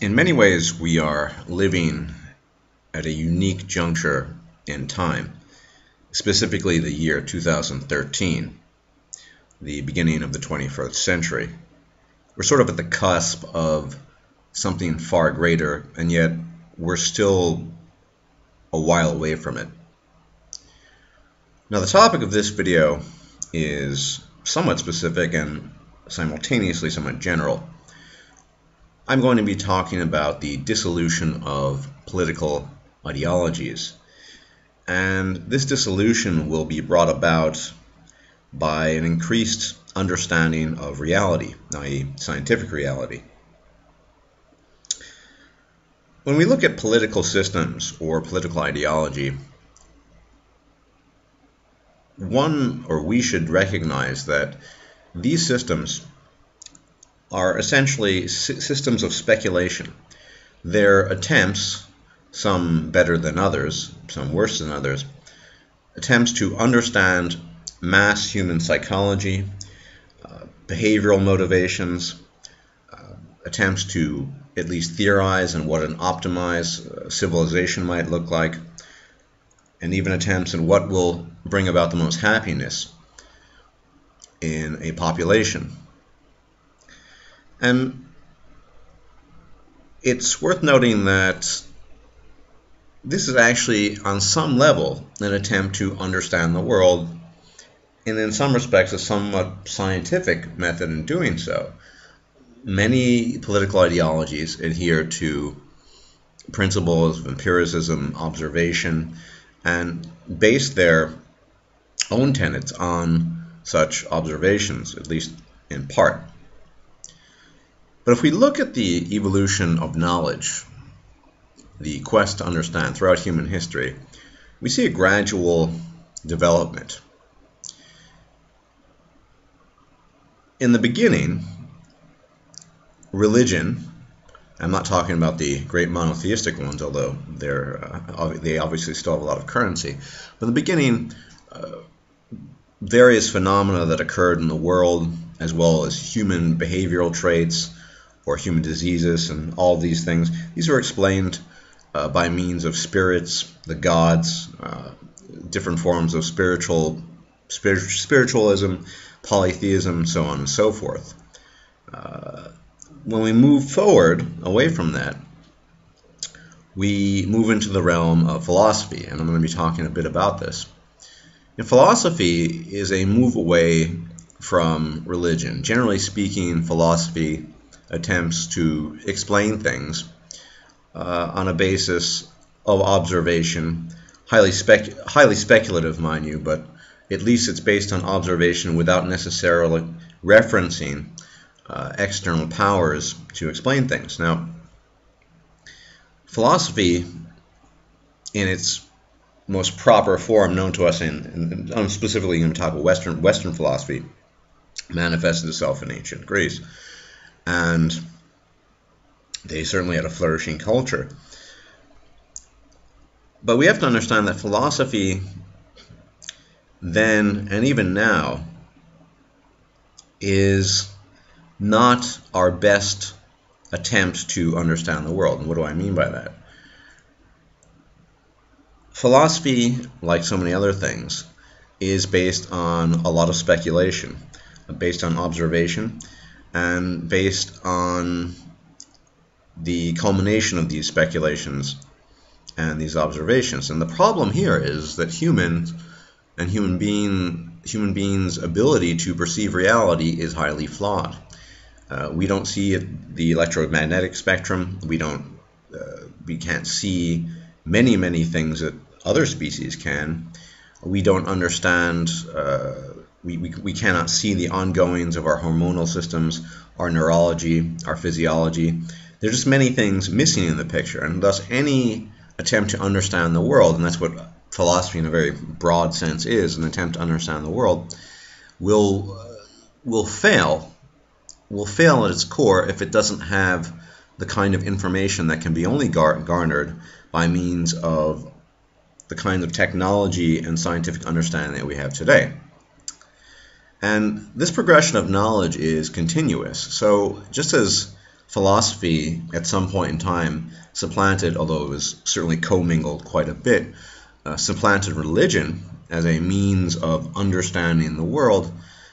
In many ways, we are living at a unique juncture in time, specifically the year 2013, the beginning of the 21st century. We're sort of at the cusp of something far greater, and yet we're still a while away from it. Now, the topic of this video is somewhat specific and simultaneously somewhat general. I'm going to be talking about the dissolution of political ideologies. And this dissolution will be brought about by an increased understanding of reality, i.e., scientific reality. When we look at political systems or political ideology, we should recognize that these systems are essentially systems of speculation. They're attempts, some better than others, some worse than others, attempts to understand mass human psychology, behavioral motivations, attempts to at least theorize on what an optimized civilization might look like, and even attempts in what will bring about the most happiness in a population. And it's worth noting that this is actually, on some level, an attempt to understand the world, and in some respects a somewhat scientific method in doing so. Many political ideologies adhere to principles of empiricism, observation, and base their own tenets on such observations, at least in part. But if we look at the evolution of knowledge, the quest to understand throughout human history, we see a gradual development. In the beginning, religion, I'm not talking about the great monotheistic ones, although they obviously still have a lot of currency, but in the beginning, various phenomena that occurred in the world, as well as human behavioral traits or human diseases and all of these things, these are explained by means of spirits, the gods, different forms of spiritualism, polytheism, so on and so forth. When we move forward away from that, we move into the realm of philosophy, and I'm going to be talking a bit about this. And philosophy is a move away from religion. Generally speaking, philosophy attempts to explain things on a basis of observation, highly speculative, mind you, but at least it's based on observation without necessarily referencing external powers to explain things. Now, philosophy, in its most proper form known to us, I'm specifically going to talk about Western philosophy, manifested itself in ancient Greece, and they certainly had a flourishing culture. But we have to understand that philosophy then and even now is not our best attempt to understand the world. And what do I mean by that? Philosophy, like so many other things, is based on a lot of speculation, based on observation, and based on the culmination of these speculations and these observations. And the problem here is that humans and human beings' ability to perceive reality is highly flawed. We don't see the electromagnetic spectrum. We can't see many things that other species can. We don't understand. We cannot see the ongoings of our hormonal systems, our neurology, our physiology. There's just many things missing in the picture, and thus any attempt to understand the world, and that's what philosophy in a very broad sense is, an attempt to understand the world, will fail at its core if it doesn't have the kind of information that can be only garnered by means of the kind of technology and scientific understanding that we have today. And this progression of knowledge is continuous. So just as philosophy at some point in time supplanted, although it was certainly commingled quite a bit, supplanted religion as a means of understanding the world,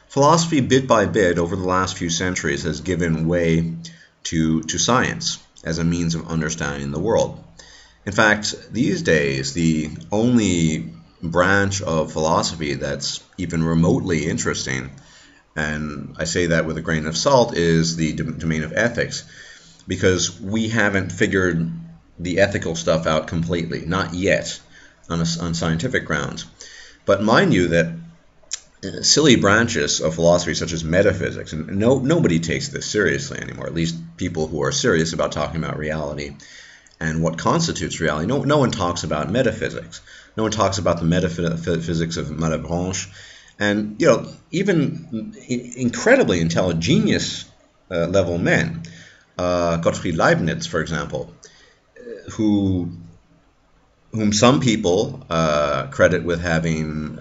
philosophy bit by bit over the last few centuries has given way to science as a means of understanding the world. In fact, these days, the only branch of philosophy that's even remotely interesting, and I say that with a grain of salt, is the domain of ethics, because we haven't figured the ethical stuff out completely, not yet, on scientific grounds. But mind you that silly branches of philosophy such as metaphysics, and nobody takes this seriously anymore, at least people who are serious about talking about reality and what constitutes reality. No one talks about metaphysics. No one talks about the metaphysics of Malebranche. And, even incredibly intelligent, genius level men, Gottfried Leibniz, for example, whom some people credit with having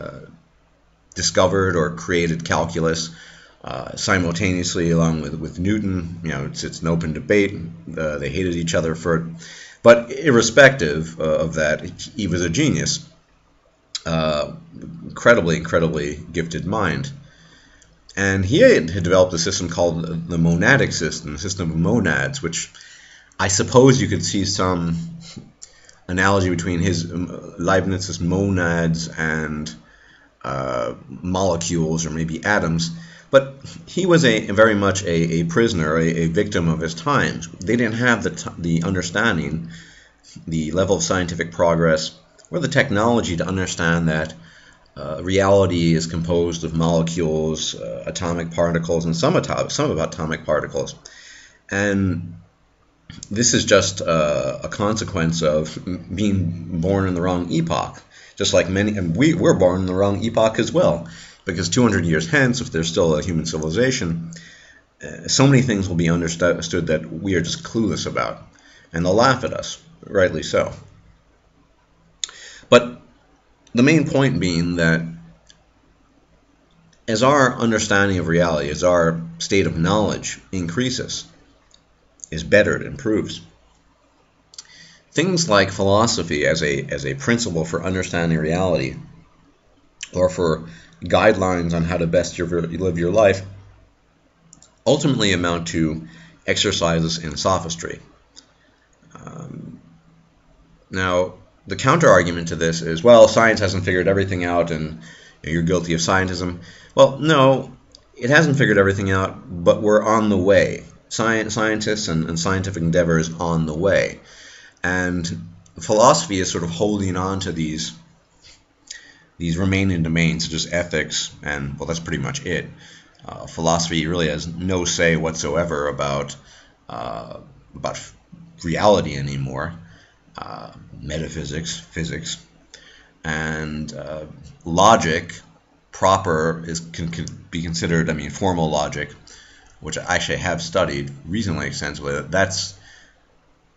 discovered or created calculus simultaneously along with Newton. It's an open debate. They hated each other for it. But irrespective of that, he was a genius. Incredibly gifted mind. And he had developed a system called the monadic system, the system of monads, which I suppose you could see some analogy between Leibniz's monads and molecules, or maybe atoms. But he was very much a prisoner, a victim of his times. They didn't have the understanding, the level of scientific progress, or the technology to understand that reality is composed of molecules, atomic particles, and some atomic particles. And this is just a consequence of being born in the wrong epoch. Just like we're born in the wrong epoch as well. Because 200 years hence, if there's still a human civilization, so many things will be understood that we are just clueless about. And they'll laugh at us, rightly so. But the main point being that as our understanding of reality, as our state of knowledge increases, is bettered, improves, things like philosophy as a principle for understanding reality, or for guidelines on how to best live your life, ultimately amount to exercises in sophistry. Now, the counter-argument to this is, well, science hasn't figured everything out and you're guilty of scientism. Well, no, it hasn't figured everything out, but we're on the way. Scientists and scientific endeavor is on the way. And philosophy is sort of holding on to these remaining domains, such as ethics, and, well, that's pretty much it. Philosophy really has no say whatsoever about reality anymore. Metaphysics, physics, and logic proper can be considered, formal logic, which I actually have studied reasonably extensively.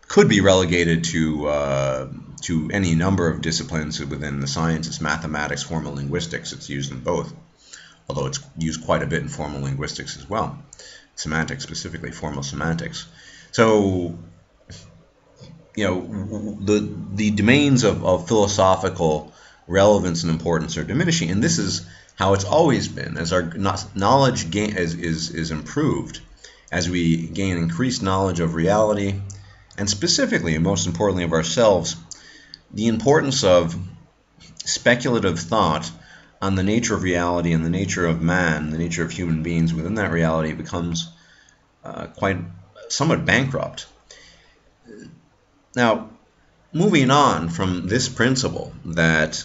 Could be relegated to any number of disciplines within the sciences: mathematics, formal linguistics. It's used in both, although it's used quite a bit in formal linguistics as well. Semantics, specifically formal semantics. So, the domains of philosophical relevance and importance are diminishing, and this is how it's always been. As our knowledge is improved, as we gain increased knowledge of reality, and specifically, and most importantly, of ourselves, the importance of speculative thought on the nature of reality and the nature of man, the nature of human beings within that reality becomes somewhat bankrupt. Now, moving on from this principle that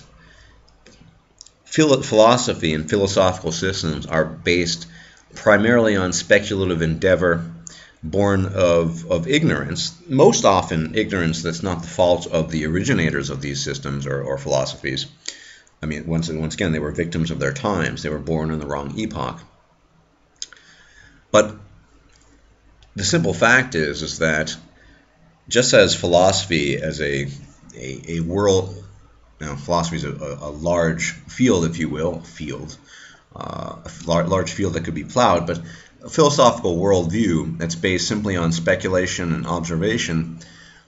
philosophy and philosophical systems are based primarily on speculative endeavor, born of ignorance, most often ignorance that's not the fault of the originators of these systems or philosophies. Once again, they were victims of their times. They were born in the wrong epoch. But the simple fact is that just as philosophy as a world, philosophy is a large field, if you will, a large field that could be plowed, but a philosophical worldview that's based simply on speculation and observation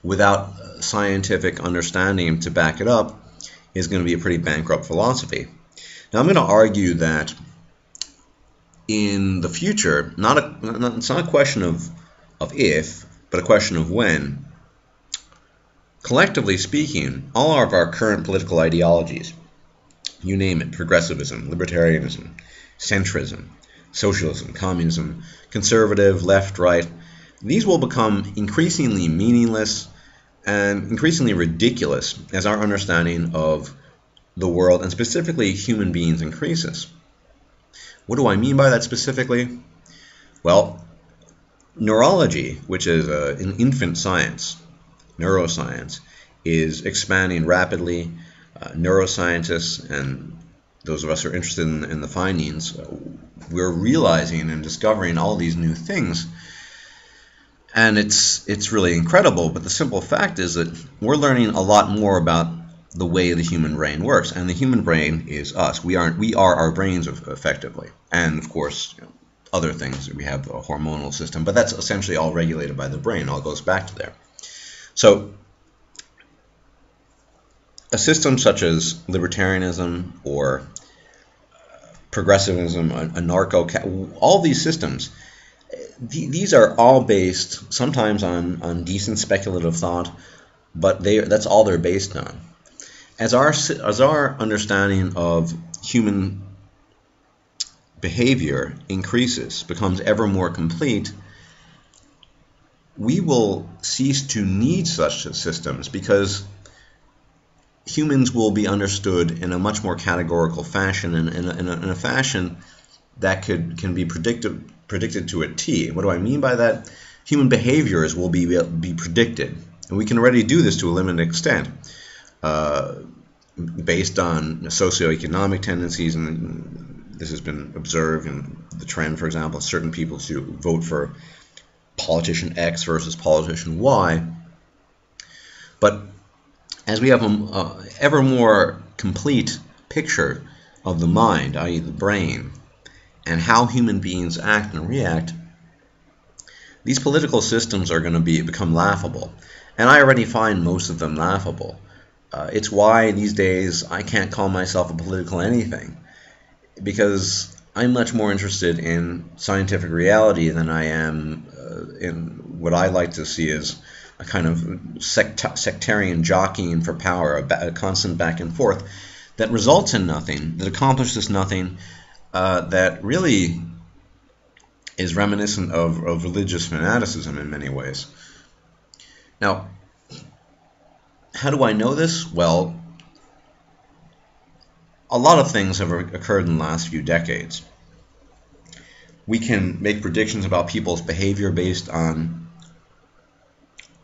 without scientific understanding to back it up is going to be a pretty bankrupt philosophy. Now, I'm going to argue that in the future, it's not a question of if, but a question of when, collectively speaking, all of our current political ideologies, you name it, progressivism, libertarianism, centrism, socialism, communism, conservative, left, right, these will become increasingly meaningless and increasingly ridiculous as our understanding of the world and specifically human beings increases. What do I mean by that specifically? Well, neurology, which is an infant science, neuroscience, is expanding rapidly. Neuroscientists and those of us who are interested in the findings, we're realizing and discovering all these new things. And it's really incredible, but the simple fact is that we're learning a lot more about the way the human brain works, and the human brain is us. We are our brains effectively, and of course, other things. We have a hormonal system, but that's essentially all regulated by the brain. It all goes back to there. So a system such as libertarianism or progressivism, all these systems, these are all based sometimes on decent speculative thought, but that's all they're based on. As our understanding of human behavior increases, becomes ever more complete, we will cease to need such systems because humans will be understood in a much more categorical fashion, and in a fashion that can be predicted to a T. What do I mean by that? Human behaviors will be predicted, and we can already do this to a limited extent, based on socioeconomic tendencies, and this has been observed in the trend, for example, certain people to vote for politician X versus politician Y. But as we have an ever more complete picture of the mind, i.e. the brain, and how human beings act and react, these political systems are going to become laughable. And I already find most of them laughable. It's why these days I can't call myself a political anything, because I'm much more interested in scientific reality than I am in what I like to see as a kind of sectarian jockeying for power, a constant back and forth that results in nothing, that accomplishes nothing, that really is reminiscent of religious fanaticism in many ways. Now, how do I know this? Well, a lot of things have occurred in the last few decades. We can make predictions about people's behavior based on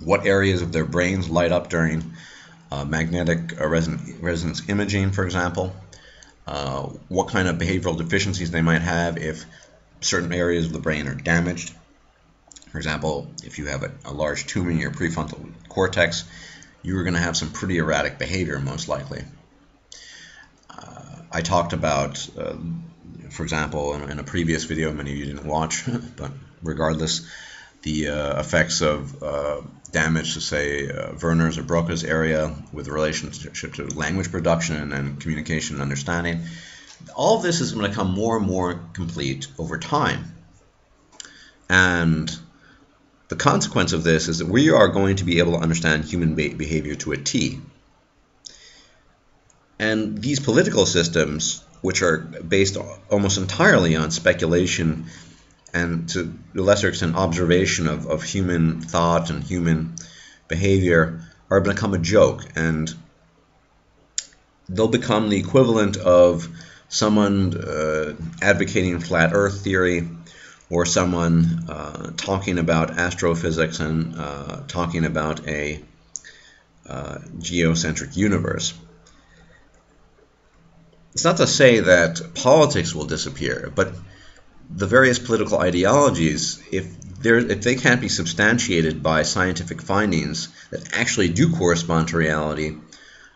what areas of their brains light up during magnetic resonance imaging, for example, what kind of behavioral deficiencies they might have if certain areas of the brain are damaged. For example, if you have a large tumor in your prefrontal cortex, you're going to have some pretty erratic behavior, most likely. I talked about, for example, in a previous video, many of you didn't watch, but regardless, the effects of damage to, say, Werner's or Broca's area with relationship to language production and communication and understanding. All of this is going to become more and more complete over time. And the consequence of this is that we are going to be able to understand human behavior to a T. And these political systems, which are based almost entirely on speculation and to a lesser extent observation of human thought and human behavior, are going to become a joke, and they'll become the equivalent of someone advocating flat earth theory, or someone talking about astrophysics and talking about a geocentric universe. It's not to say that politics will disappear, but the various political ideologies, if they can't be substantiated by scientific findings that actually do correspond to reality,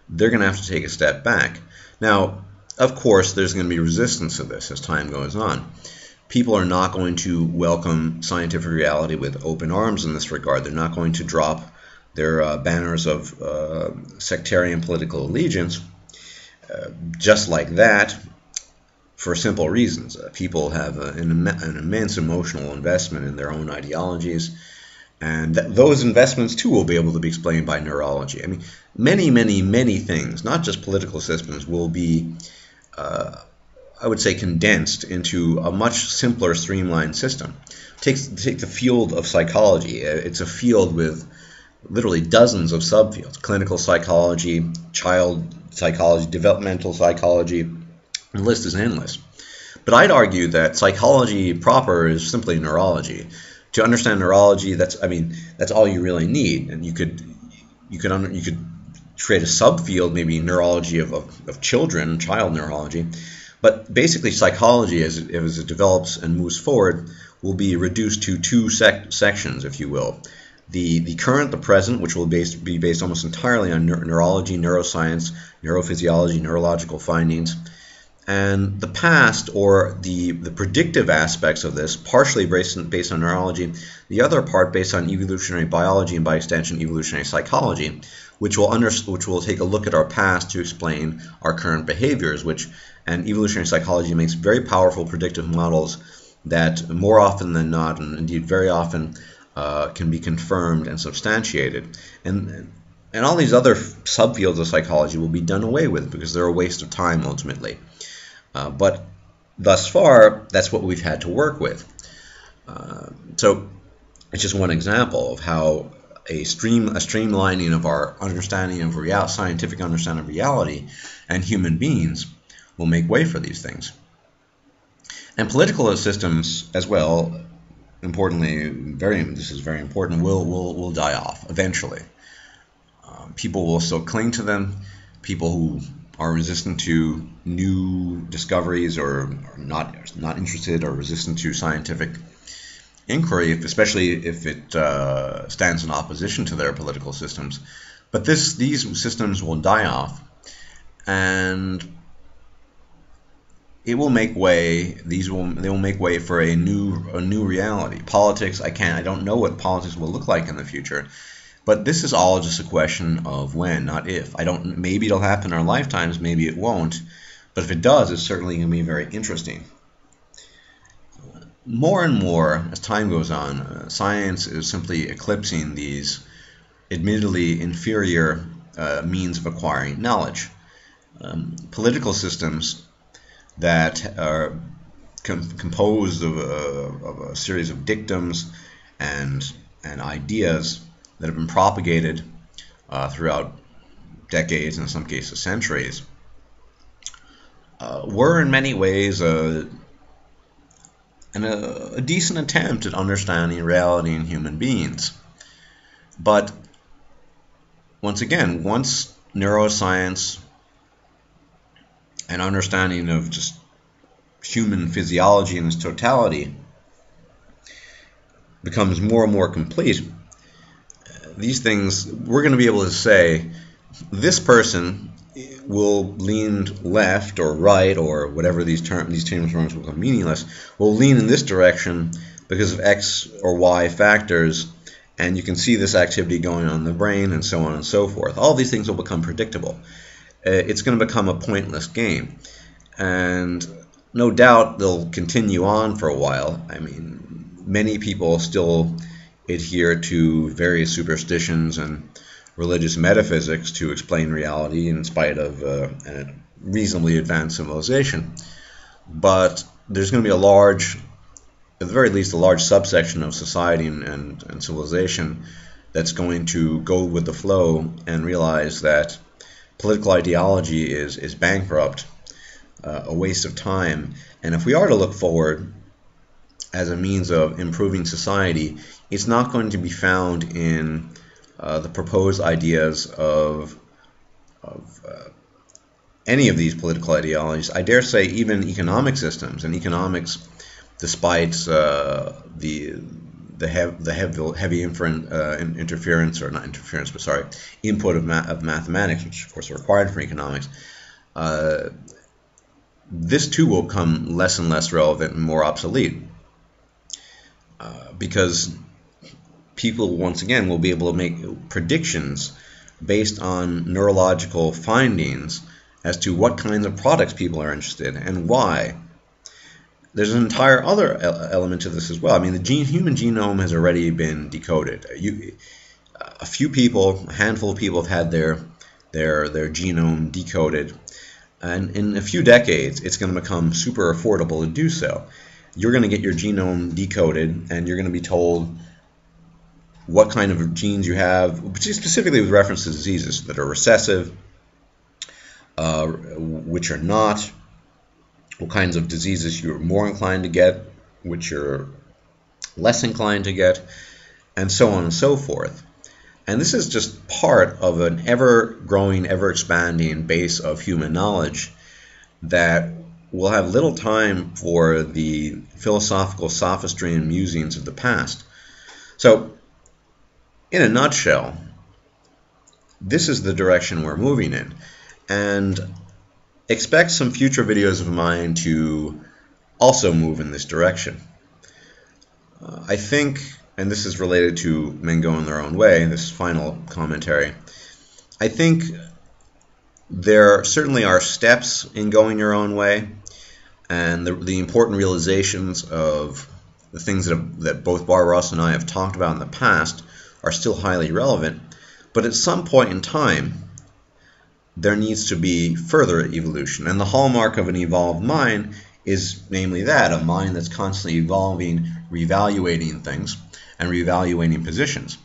they're going to have to take a step back. Now, of course, there's going to be resistance to this as time goes on. people are not going to welcome scientific reality with open arms in this regard. They're not going to drop their banners of sectarian political allegiance just like that, for simple reasons. People have an immense emotional investment in their own ideologies, and those investments too will be able to be explained by neurology. I mean, many things, not just political systems, will be, I would say, condensed into a much simpler, streamlined system. Take the field of psychology. It's a field with literally dozens of subfields: clinical psychology, child psychology, developmental psychology. The list is endless. But I'd argue that psychology proper is simply neurology. To understand neurology, that's all you really need. And you could create a subfield, maybe neurology of children, child neurology. But basically, psychology, as it develops and moves forward, will be reduced to two sections, if you will. The current, the present, which will be based almost entirely on neurology, neuroscience, neurophysiology, neurological findings, and the past, or the predictive aspects of this, partially based on neurology, the other part based on evolutionary biology and by extension evolutionary psychology, which will take a look at our past to explain our current behaviors, and evolutionary psychology makes very powerful predictive models that more often than not, and indeed very often, can be confirmed and substantiated. And all these other subfields of psychology will be done away with because they're a waste of time ultimately. But thus far, that's what we've had to work with. So it's just one example of how a streamlining of our understanding of scientific understanding of reality and human beings will make way for these things. And political systems as well, importantly, this is very important, will die off eventually. People will still cling to them. People who are resistant to new discoveries or are not interested or resistant to scientific inquiry, especially if it stands in opposition to their political systems. But these systems will die off, and it will make way. They will make way for a new reality. Politics. I don't know what politics will look like in the future. But this is all just a question of when, not if. Maybe it'll happen in our lifetimes, maybe it won't. But if it does, it's certainly going to be very interesting. More and more, as time goes on, science is simply eclipsing these admittedly inferior means of acquiring knowledge. Political systems that are composed of a series of dictums and ideas that have been propagated throughout decades, in some cases centuries, were in many ways a decent attempt at understanding reality and human beings. But once neuroscience and understanding of just human physiology in its totality becomes more and more complete, these things, we're going to be able to say, this person will lean left or right, or whatever these terms will become meaningless, will lean in this direction because of X or Y factors, and you can see this activity going on in the brain, and so on and so forth. All these things will become predictable. It's going to become a pointless game, and no doubt they'll continue on for a while. I mean, many people still adhere to various superstitions and religious metaphysics to explain reality in spite of a reasonably advanced civilization. But there's going to be at the very least, a large subsection of society and civilization that's going to go with the flow and realize that political ideology is bankrupt, a waste of time. And if we are to look forward as a means of improving society, it's not going to be found in the proposed ideas of any of these political ideologies. I dare say even economic systems and economics, despite the heavy interference, or not interference, but sorry, input of mathematics, which of course are required for economics. this too will become less and less relevant and more obsolete, because people once again will be able to make predictions based on neurological findings as to what kinds of products people are interested in and why. There's an entire other element to this as well. I mean, the human genome has already been decoded. A few people, a handful of people have had their genome decoded, and in a few decades it's going to become super affordable to do so. You're going to get your genome decoded, and you're going to be told what kind of genes you have, specifically with reference to diseases that are recessive, which are not, what kinds of diseases you're more inclined to get, which you're less inclined to get, and so on and so forth. And this is just part of an ever-growing, ever-expanding base of human knowledge that will have little time for the philosophical sophistry and musings of the past. So, in a nutshell, this is the direction we're moving in. And expect some future videos of mine to also move in this direction. I think, and this is related to men going their own way, this final commentary, I think there certainly are steps in going your own way, and the important realizations of the things that both Barbara Ross and I have talked about in the past are still highly relevant, but at some point in time there needs to be further evolution, and the hallmark of an evolved mind is namely that, a mind that's constantly evolving, reevaluating things, and reevaluating positions.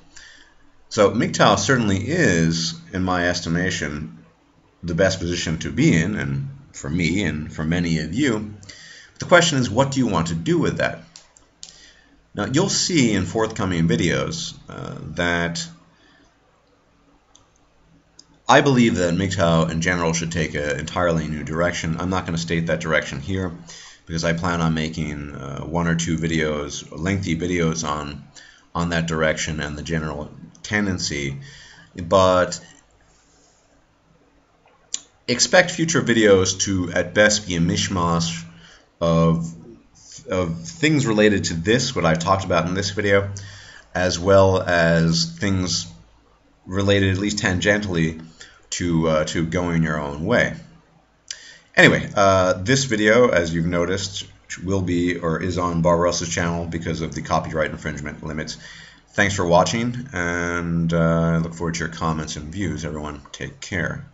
So MGTOW certainly is, in my estimation, the best position to be in, and for me and for many of you. But the question is, what do you want to do with that? Now, you'll see in forthcoming videos that I believe that MGTOW in general should take an entirely new direction. I'm not going to state that direction here because I plan on making one or two videos, lengthy videos on that direction and the general tendency. But expect future videos to at best be a mishmash of things related to this, what I've talked about in this video, as well as things related at least tangentially to going your own way. Anyway, this video, as you've noticed, will be or is on Barbara Ross's channel because of the copyright infringement limits. Thanks for watching, and I look forward to your comments and views. Everyone, take care.